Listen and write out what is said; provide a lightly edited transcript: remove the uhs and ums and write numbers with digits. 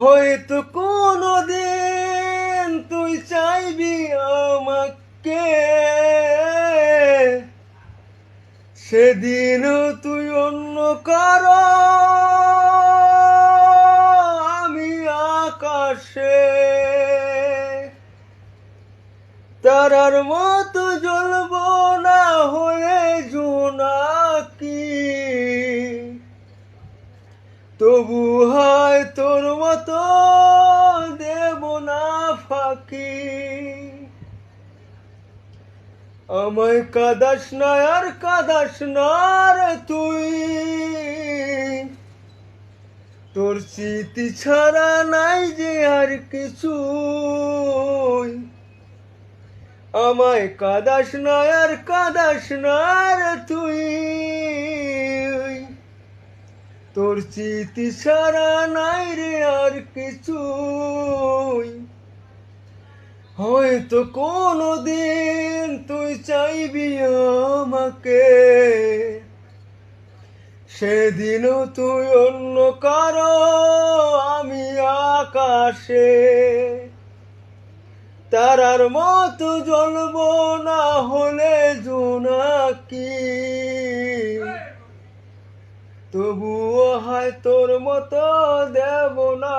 হয়তো কোনদিন তুই চাইবি আমাকে, সেদিনও তুই অন্য কারো, আমি আকাশে তারার মতো জ্বলব না হয়ে জোনাকি, তবু হয় তোর মতো দেব না ফাঁকি। আমায় কাদাস না আর কাদাস না রে তুই, তোর স্মৃতি ছাড়া নাই যে আর কিছু। আমায় কাদাস না আর কাদাস না রে তুই, তোর স্মৃতি ছাড়া নাই রে আর কিছু। হয়তো কোনদিন তুই চাইবি আমাকে, সেদিনও তুই অন্য কারো, আমি আকাশে তারার মতো জ্বলব না হলে জোনাকি, তবুও হয় তোর মতো দেব না।